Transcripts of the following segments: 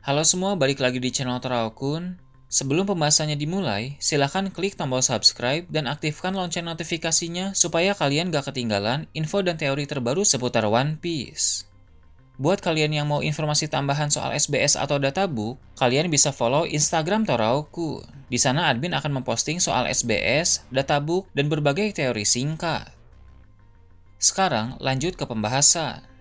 Halo semua, balik lagi di channel Teraokun. Sebelum pembahasannya dimulai, silahkan klik tombol subscribe dan aktifkan lonceng notifikasinya supaya kalian gak ketinggalan info dan teori terbaru seputar One Piece. Buat kalian yang mau informasi tambahan soal SBS atau databook, kalian bisa follow Instagram Teraokun. Di sana admin akan memposting soal SBS, databook, dan berbagai teori singkat. Sekarang lanjut ke pembahasan.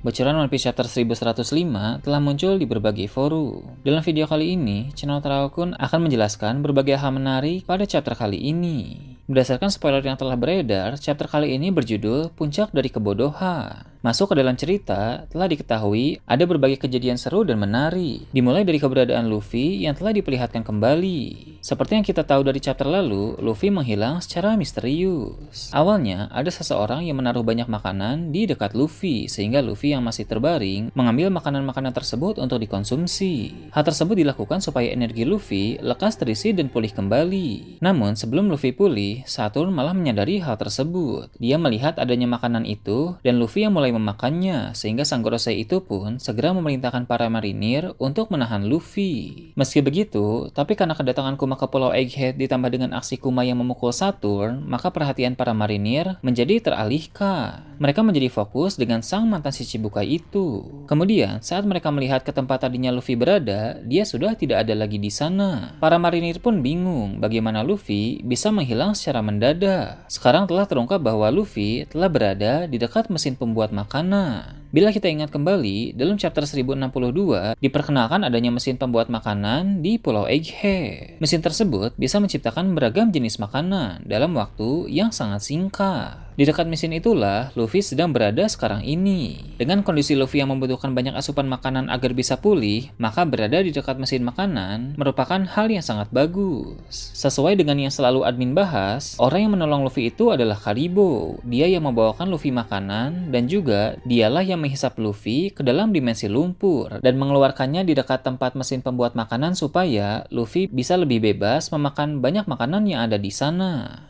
Bocoran One Piece Chapter 1105 telah muncul di berbagai forum. Dalam video kali ini, channel Teraokun akan menjelaskan berbagai hal menarik pada chapter kali ini. Berdasarkan spoiler yang telah beredar, chapter kali ini berjudul Puncak dari Kebodohan. Masuk ke dalam cerita, telah diketahui ada berbagai kejadian seru dan menarik. Dimulai dari keberadaan Luffy yang telah diperlihatkan kembali. Seperti yang kita tahu dari chapter lalu, Luffy menghilang secara misterius. Awalnya, ada seseorang yang menaruh banyak makanan di dekat Luffy, sehingga Luffy yang masih terbaring mengambil makanan-makanan tersebut untuk dikonsumsi. Hal tersebut dilakukan supaya energi Luffy lekas terisi dan pulih kembali. Namun, sebelum Luffy pulih, Saturn malah menyadari hal tersebut. Dia melihat adanya makanan itu, dan Luffy yang mulai memakannya, sehingga sang Gorosei itu pun segera memerintahkan para marinir untuk menahan Luffy. Meski begitu, tapi karena kedatangan Kuma ke Pulau Egghead ditambah dengan aksi Kuma yang memukul Saturn, maka perhatian para marinir menjadi teralihkan. Mereka menjadi fokus dengan sang mantan si Chibukai itu. Kemudian, saat mereka melihat ke tempat tadinya Luffy berada, dia sudah tidak ada lagi di sana. Para marinir pun bingung bagaimana Luffy bisa menghilang secara mendadak. Sekarang telah terungkap bahwa Luffy telah berada di dekat mesin pembuat makanan. Bila kita ingat kembali, dalam chapter 1062 diperkenalkan adanya mesin pembuat makanan di Pulau Egghead. Mesin tersebut bisa menciptakan beragam jenis makanan dalam waktu yang sangat singkat. Di dekat mesin itulah Luffy sedang berada sekarang ini. Dengan kondisi Luffy yang membutuhkan banyak asupan makanan agar bisa pulih, maka berada di dekat mesin makanan merupakan hal yang sangat bagus. Sesuai dengan yang selalu admin bahas, orang yang menolong Luffy itu adalah Karibo. Dia yang membawakan Luffy makanan dan juga dialah yang menghisap Luffy ke dalam dimensi lumpur dan mengeluarkannya di dekat tempat mesin pembuat makanan supaya Luffy bisa lebih bebas memakan banyak makanan yang ada di sana.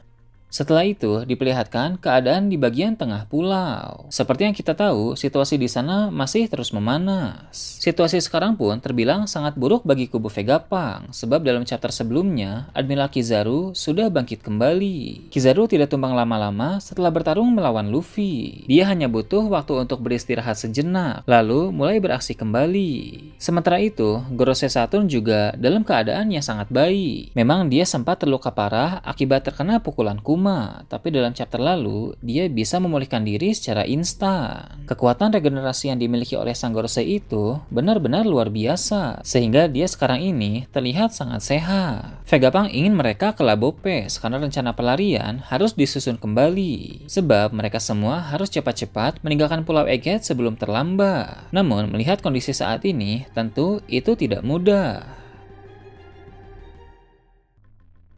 Setelah itu, diperlihatkan keadaan di bagian tengah pulau. Seperti yang kita tahu, situasi di sana masih terus memanas. Situasi sekarang pun terbilang sangat buruk bagi kubu Vegapunk, sebab dalam chapter sebelumnya, Admiral Kizaru sudah bangkit kembali. Kizaru tidak tumbang lama-lama setelah bertarung melawan Luffy. Dia hanya butuh waktu untuk beristirahat sejenak, lalu mulai beraksi kembali. Sementara itu, Gorosei Saturn juga dalam keadaan yang sangat baik. Memang dia sempat terluka parah akibat terkena pukulan Kuma, tapi dalam chapter lalu, dia bisa memulihkan diri secara instan. Kekuatan regenerasi yang dimiliki oleh sang Gorosei itu benar-benar luar biasa, sehingga dia sekarang ini terlihat sangat sehat. Vegapunk ingin mereka ke Labo Pes karena rencana pelarian harus disusun kembali, sebab mereka semua harus cepat-cepat meninggalkan Pulau Egghead sebelum terlambat. Namun, melihat kondisi saat ini, tentu itu tidak mudah.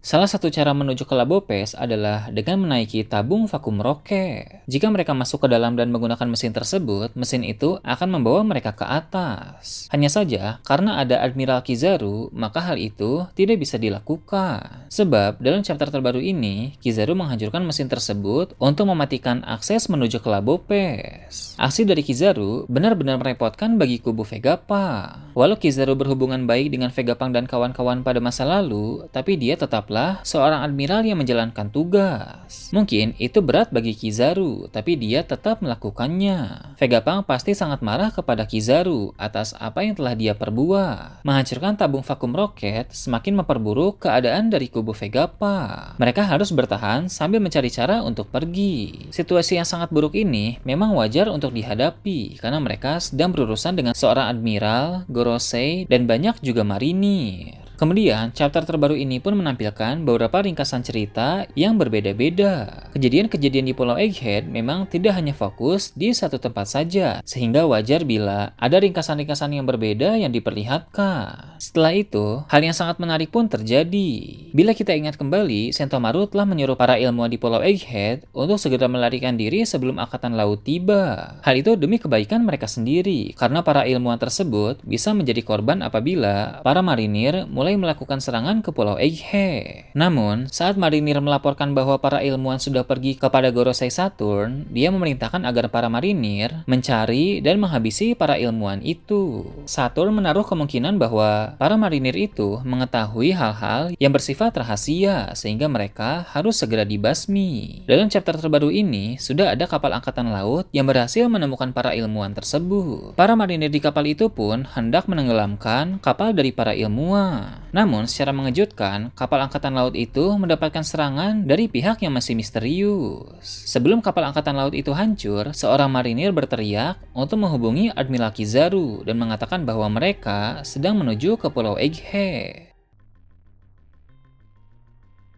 Salah satu cara menuju ke Labo Pes adalah dengan menaiki tabung vakum roket. Jika mereka masuk ke dalam dan menggunakan mesin tersebut, mesin itu akan membawa mereka ke atas. Hanya saja, karena ada Admiral Kizaru, maka hal itu tidak bisa dilakukan. Sebab, dalam chapter terbaru ini, Kizaru menghancurkan mesin tersebut untuk mematikan akses menuju ke Labo Pes. Aksi dari Kizaru benar-benar merepotkan bagi kubu Vegapunk. Walau Kizaru berhubungan baik dengan Vegapunk dan kawan-kawan pada masa lalu, tapi dia tetap seorang admiral yang menjalankan tugas. Mungkin itu berat bagi Kizaru, tapi dia tetap melakukannya. Vegapunk pasti sangat marah kepada Kizaru atas apa yang telah dia perbuat. Menghancurkan tabung vakum roket semakin memperburuk keadaan dari kubu Vegapunk. Mereka harus bertahan sambil mencari cara untuk pergi. Situasi yang sangat buruk ini memang wajar untuk dihadapi karena mereka sedang berurusan dengan seorang admiral, Gorosei, dan banyak juga marinir. Kemudian, chapter terbaru ini pun menampilkan beberapa ringkasan cerita yang berbeda-beda. Kejadian-kejadian di Pulau Egghead memang tidak hanya fokus di satu tempat saja, sehingga wajar bila ada ringkasan-ringkasan yang berbeda yang diperlihatkan. Setelah itu, hal yang sangat menarik pun terjadi. Bila kita ingat kembali, Sentomaru telah menyuruh para ilmuwan di Pulau Egghead untuk segera melarikan diri sebelum Angkatan Laut tiba. Hal itu demi kebaikan mereka sendiri, karena para ilmuwan tersebut bisa menjadi korban apabila para marinir mulai mulai melakukan serangan ke Pulau Egghead. Namun, saat marinir melaporkan bahwa para ilmuwan sudah pergi kepada Gorosei Saturn, dia memerintahkan agar para marinir mencari dan menghabisi para ilmuwan itu. Saturn menaruh kemungkinan bahwa para marinir itu mengetahui hal-hal yang bersifat rahasia sehingga mereka harus segera dibasmi. Dalam chapter terbaru ini, sudah ada kapal angkatan laut yang berhasil menemukan para ilmuwan tersebut. Para marinir di kapal itu pun hendak menenggelamkan kapal dari para ilmuwan. Namun, secara mengejutkan, kapal angkatan laut itu mendapatkan serangan dari pihak yang masih misterius. Sebelum kapal angkatan laut itu hancur, seorang marinir berteriak untuk menghubungi Admiral Kizaru dan mengatakan bahwa mereka sedang menuju ke Pulau Egghead.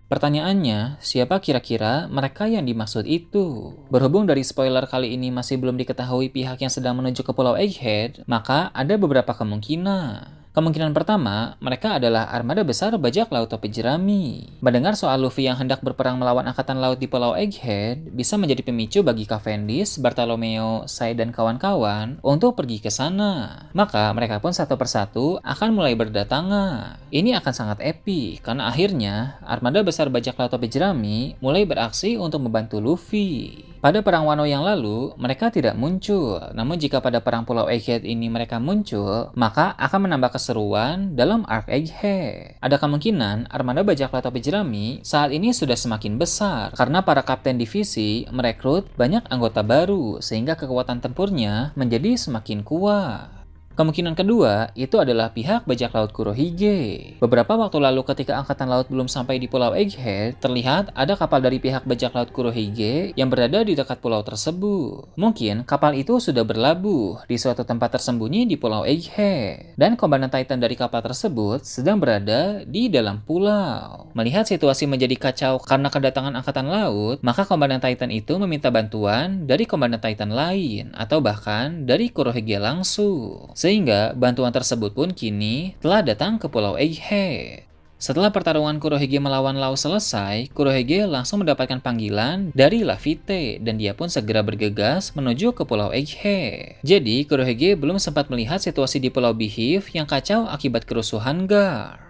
Pertanyaannya, siapa kira-kira mereka yang dimaksud itu? Berhubung dari spoiler kali ini masih belum diketahui pihak yang sedang menuju ke Pulau Egghead, maka ada beberapa kemungkinan. Kemungkinan pertama, mereka adalah armada besar bajak laut topi jerami. Mendengar soal Luffy yang hendak berperang melawan angkatan laut di Pulau Egghead bisa menjadi pemicu bagi Cavendish, Bartolomeo, Sai, dan kawan-kawan untuk pergi ke sana. Maka mereka pun satu persatu akan mulai berdatangan. Ini akan sangat epic karena akhirnya armada besar bajak laut topi jerami mulai beraksi untuk membantu Luffy. Pada perang Wano yang lalu, mereka tidak muncul. Namun jika pada perang Pulau Egghead ini mereka muncul, maka akan menambah keseruan dalam arc Egghead. Ada kemungkinan armada bajak laut topi jerami saat ini sudah semakin besar karena para kapten divisi merekrut banyak anggota baru sehingga kekuatan tempurnya menjadi semakin kuat. Kemungkinan kedua itu adalah pihak bajak laut Kurohige. Beberapa waktu lalu ketika angkatan laut belum sampai di Pulau Egghead, terlihat ada kapal dari pihak bajak laut Kurohige yang berada di dekat pulau tersebut. Mungkin kapal itu sudah berlabuh di suatu tempat tersembunyi di Pulau Egghead. Dan Komandan Titan dari kapal tersebut sedang berada di dalam pulau. Melihat situasi menjadi kacau karena kedatangan angkatan laut, maka Komandan Titan itu meminta bantuan dari Komandan Titan lain atau bahkan dari Kurohige langsung. Sehingga bantuan tersebut pun kini telah datang ke Pulau Egghead. Setelah pertarungan Kurohige melawan Law selesai, Kurohige langsung mendapatkan panggilan dari Laffite dan dia pun segera bergegas menuju ke Pulau Egghead. Jadi, Kurohige belum sempat melihat situasi di Pulau Beheef yang kacau akibat kerusuhan Gar.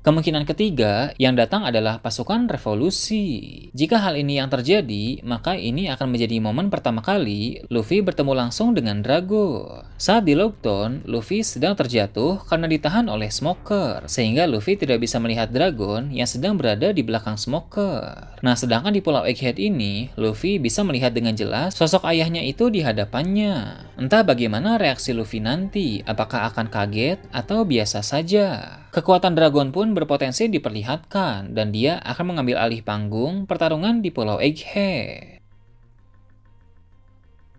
Kemungkinan ketiga yang datang adalah pasukan revolusi. Jika hal ini yang terjadi, maka ini akan menjadi momen pertama kali Luffy bertemu langsung dengan Drago. Saat di Lockdown, Luffy sedang terjatuh karena ditahan oleh Smoker, sehingga Luffy tidak bisa melihat Dragon yang sedang berada di belakang Smoker. Nah, sedangkan di Pulau Egghead ini, Luffy bisa melihat dengan jelas sosok ayahnya itu di hadapannya. Entah bagaimana reaksi Luffy nanti, apakah akan kaget atau biasa saja. Kekuatan Dragon pun berpotensi diperlihatkan dan dia akan mengambil alih panggung pertarungan di Pulau Egghead.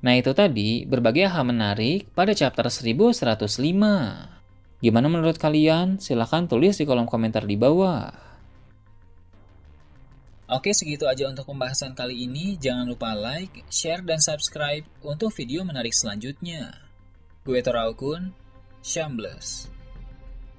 Nah, itu tadi berbagai hal menarik pada chapter 1105. Gimana menurut kalian? Silahkan tulis di kolom komentar di bawah. Oke, segitu aja untuk pembahasan kali ini. Jangan lupa like, share, dan subscribe untuk video menarik selanjutnya. Gue Toraukun, Shambles.